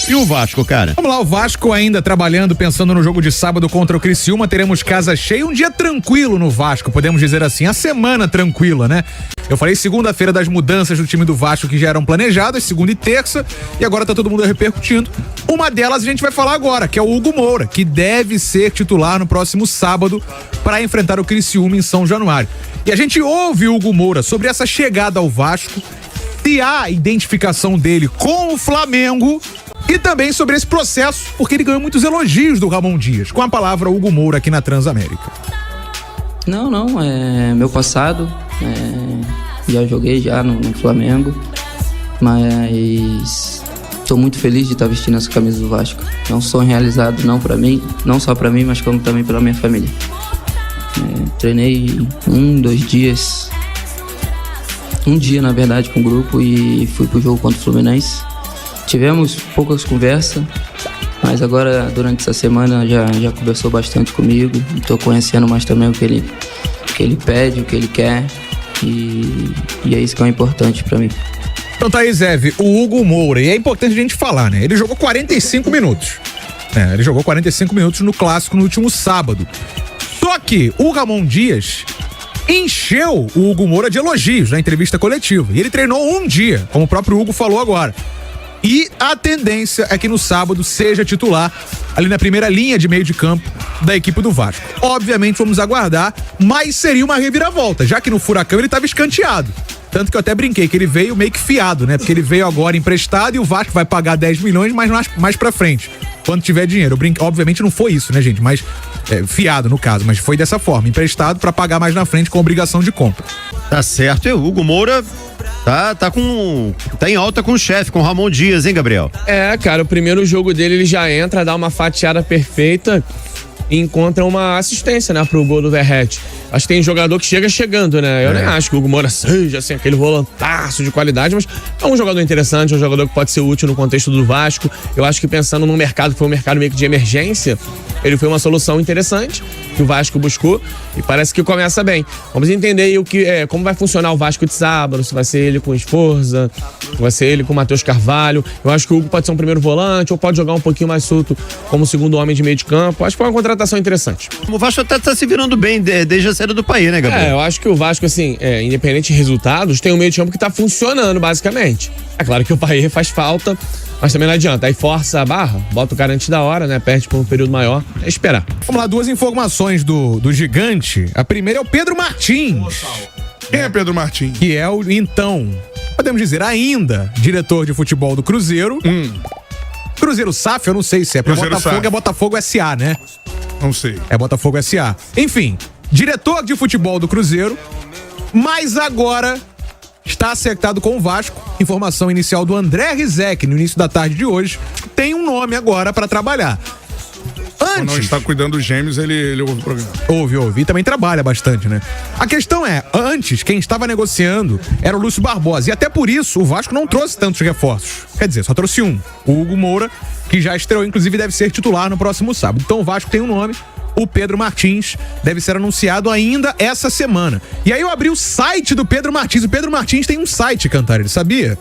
E o Vasco, cara? Vamos lá, o Vasco ainda trabalhando, pensando no jogo de sábado contra o Criciúma. Teremos casa cheia, um dia tranquilo no Vasco, podemos dizer assim, a semana tranquila, né? Eu falei segunda-feira das mudanças do time do Vasco que já eram planejadas, segunda e terça, e agora tá todo mundo repercutindo. Uma delas a gente vai falar agora, que é o Hugo Moura, que deve ser titular no próximo sábado para enfrentar o Criciúma em São Januário. E a gente ouve o Hugo Moura sobre essa chegada ao Vasco, se há identificação dele com o Flamengo e também sobre esse processo, porque ele ganhou muitos elogios do Ramon Dias. Com a palavra Hugo Moura aqui na Transamérica. Não, é meu passado, já joguei já no Flamengo, mas estou muito feliz de estar vestindo essa camisa do Vasco. É um sonho realizado não só para mim, mas como também pela minha família. Treinei 2 dias, um dia na verdade com o grupo e fui pro jogo contra o Fluminense. Tivemos poucas conversas, mas agora durante essa semana já conversou bastante comigo. Estou conhecendo mais também o que ele pede, o que ele quer e é isso que é importante para mim. Então tá aí, Zé, o Hugo Moura, e é importante a gente falar, né? Ele jogou 45 minutos. Ele jogou 45 minutos no Clássico no último sábado. Só que o Ramon Dias encheu o Hugo Moura de elogios na entrevista coletiva. E ele treinou um dia, como o próprio Hugo falou agora. E a tendência é que no sábado seja titular ali na primeira linha de meio de campo da equipe do Vasco. Obviamente vamos aguardar, mas seria uma reviravolta, já que no Furacão ele estava escanteado. Tanto que eu até brinquei que ele veio meio que fiado, né? Porque ele veio agora emprestado e o Vasco vai pagar 10 milhões, mas mais pra frente, quando tiver dinheiro. Eu brinquei, obviamente não foi isso, né, gente? Mas fiado no caso, mas foi dessa forma, emprestado pra pagar mais na frente com obrigação de compra. Tá certo, e o Hugo Moura tá em alta com o chefe, com o Ramon Dias, hein, Gabriel? Cara, o primeiro jogo dele ele já entra, dá uma fatiada perfeita e encontra uma assistência, né, pro gol do Verratti. Acho que tem jogador que chega chegando, né? Eu nem acho que o Hugo Moura seja assim, aquele volantaço de qualidade, mas é um jogador interessante, um jogador que pode ser útil no contexto do Vasco. Eu acho que pensando num mercado que foi um mercado meio que de emergência, ele foi uma solução interessante que o Vasco buscou e parece que começa bem. Vamos entender aí como vai funcionar o Vasco de sábado, se vai ser ele com Esforza, se vai ser ele com o Matheus Carvalho. Eu acho que o Hugo pode ser um primeiro volante ou pode jogar um pouquinho mais solto como segundo homem de meio de campo. Acho que foi uma contratação interessante. O Vasco até tá se virando bem desde a saída do país, né, Gabriel? Eu acho que o Vasco, assim, independente de resultados, tem um meio de campo que tá funcionando, basicamente. É claro que o Paê faz falta, mas também não adianta. Aí força a barra, bota o cara antes da hora, né? Perde por um período maior, é esperar. Vamos lá, 2 informações do gigante. A primeira é o Pedro Martins. Quem é Pedro Martins? Que é podemos dizer, ainda diretor de futebol do Cruzeiro. Cruzeiro SAF, eu não sei se é, porque Botafogo SAF. É Botafogo SA, né? Não sei. É Botafogo SA. Enfim, diretor de futebol do Cruzeiro, mas agora está acertado com o Vasco. Informação inicial do André Rizek, no início da tarde de hoje, tem um nome agora para trabalhar. Quando não está cuidando dos gêmeos, ele ouve o programa. Ouve. E também trabalha bastante, né? A questão é, antes, quem estava negociando era o Lúcio Barbosa. E até por isso, o Vasco não trouxe tantos reforços. Quer dizer, só trouxe um. O Hugo Moura, que já estreou, inclusive deve ser titular no próximo sábado. Então o Vasco tem um nome, o Pedro Martins, deve ser anunciado ainda essa semana. E aí eu abri o site do Pedro Martins. O Pedro Martins tem um site, Cantarelli, ele sabia?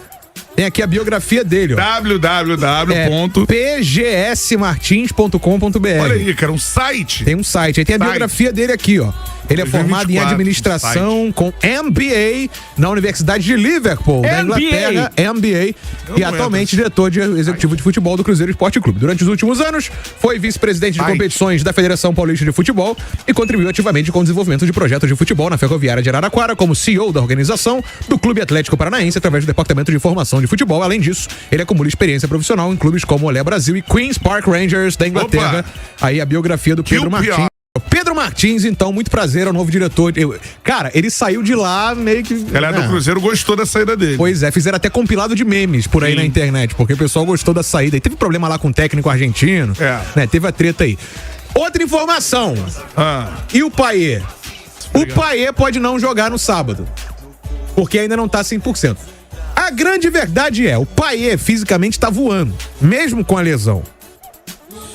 Tem aqui a biografia dele, ó. www.pgsmartins.com.br. Olha aí, cara, um site. Tem um site. Aí tem a biografia dele aqui, ó. Ele é formado em administração com MBA na Universidade de Liverpool, na Inglaterra, MBA, e atualmente diretor executivo de futebol do Cruzeiro Esporte Clube. Durante os últimos anos, foi vice-presidente de competições da Federação Paulista de Futebol e contribuiu ativamente com o desenvolvimento de projetos de futebol na Ferroviária de Araraquara, como CEO da organização do Clube Atlético Paranaense, através do Departamento de Informação de Futebol. Além disso, ele acumula experiência profissional em clubes como Olé Brasil e Queen's Park Rangers da Inglaterra. Aí a biografia do Pedro Martins. Pedro Martins, então, muito prazer, é o novo diretor. Cara, ele saiu de lá meio que... A galera do Cruzeiro gostou da saída dele. Pois é, fizeram até compilado de memes por aí na internet, porque o pessoal gostou da saída. E teve problema lá com o técnico argentino, né? Teve a treta aí. Outra informação. E o Paê? O Paê pode não jogar no sábado, porque ainda não tá 100%. A grande verdade é, o Paê fisicamente tá voando, mesmo com a lesão.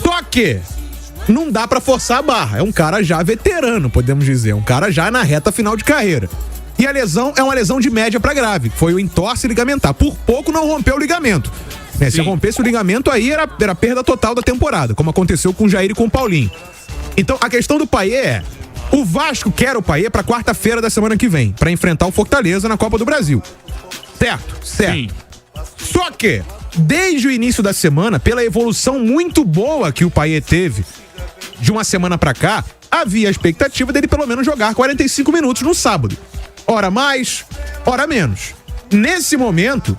Só que não dá pra forçar a barra. É um cara já veterano, podemos dizer. Um cara já na reta final de carreira. E a lesão é uma lesão de média pra grave. Foi o entorse ligamentar. Por pouco não rompeu o ligamento. Né? Se rompesse o ligamento, aí era perda total da temporada, como aconteceu com o Jair e com o Paulinho. Então, a questão do Payet é: o Vasco quer o Payet pra quarta-feira da semana que vem, pra enfrentar o Fortaleza na Copa do Brasil. Certo. Sim. Só que, desde o início da semana, pela evolução muito boa que o Payet teve de uma semana pra cá, havia a expectativa dele pelo menos jogar 45 minutos no sábado. Hora mais, hora menos. Nesse momento,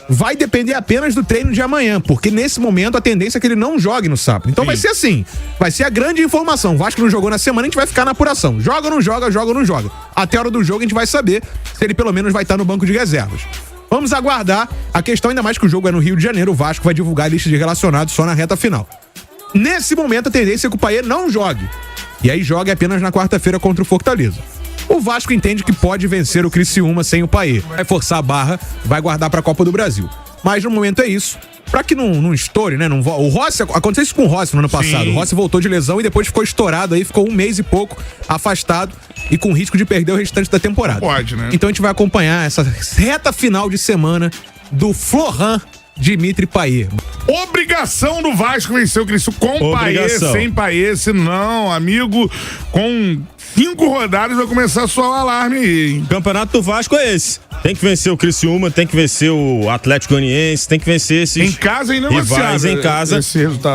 vai depender apenas do treino de amanhã, porque nesse momento a tendência é que ele não jogue no sábado. Então vai ser assim, vai ser a grande informação. O Vasco não jogou na semana, a gente vai ficar na apuração. Joga ou não joga, joga ou não joga. Até a hora do jogo a gente vai saber se ele pelo menos vai estar no banco de reservas. Vamos aguardar. A questão, ainda mais que o jogo é no Rio de Janeiro, o Vasco vai divulgar a lista de relacionados só na reta final. Nesse momento a tendência é que o Payet não jogue. E aí joga apenas na quarta-feira contra o Fortaleza. O Vasco entende que pode vencer o Criciúma sem o Payet. Vai forçar a barra, vai guardar pra Copa do Brasil. Mas no momento é isso. Pra que não estoure, né? O Rossi, aconteceu isso com o Rossi no ano passado. O Rossi voltou de lesão e depois ficou estourado aí, ficou 1 mês e pouco afastado e com risco de perder o restante da temporada. Pode, né? Então a gente vai acompanhar essa reta final de semana do Florent Dimitri Payet. Obrigação do Vasco vencer o Criciúma com Payet, sem Payet, se não, amigo, com 5 rodadas vai começar a soar o alarme aí, hein? O campeonato do Vasco é esse. Tem que vencer o Criciúma, tem que vencer o Atlético Goianiense, tem que vencer esses em casa e não rivais em casa.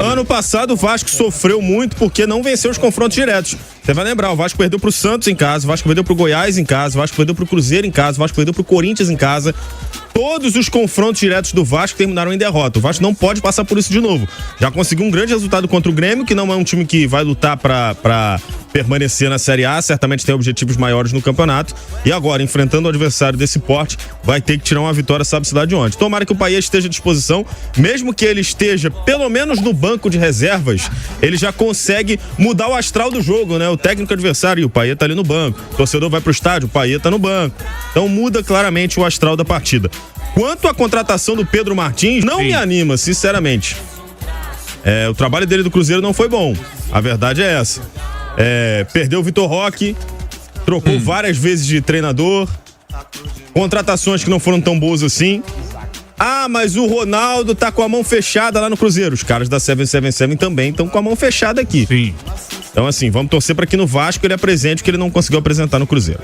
Ano passado o Vasco sofreu muito porque não venceu os confrontos diretos. Você vai lembrar, o Vasco perdeu pro Santos em casa, o Vasco perdeu pro Goiás em casa, o Vasco perdeu pro Cruzeiro em casa, o Vasco perdeu pro Corinthians em casa. Todos os confrontos diretos do Vasco terminaram em derrota. O Vasco não pode passar por isso de novo. Já conseguiu um grande resultado contra o Grêmio, que não é um time que vai lutar pra permanecer na Série A, certamente tem objetivos maiores no campeonato. E agora, enfrentando o adversário desse porte, vai ter que tirar uma vitória, sabe-se lá de onde. Tomara que o Payet esteja à disposição, mesmo que ele esteja pelo menos no banco de reservas, ele já consegue mudar o astral do jogo, né? O técnico adversário, e o Payet tá ali no banco. O torcedor vai pro estádio, o Payet tá no banco. Então muda claramente o astral da partida. Quanto à contratação do Pedro Martins, não me anima, sinceramente. O trabalho dele do Cruzeiro não foi bom. A verdade é essa. Perdeu o Vitor Roque, trocou várias vezes de treinador, contratações que não foram tão boas assim. Ah, mas o Ronaldo tá com a mão fechada lá no Cruzeiro. Os caras da 777 também estão com a mão fechada aqui. Sim. Então, assim, vamos torcer para que no Vasco ele apresente o que ele não conseguiu apresentar no Cruzeiro.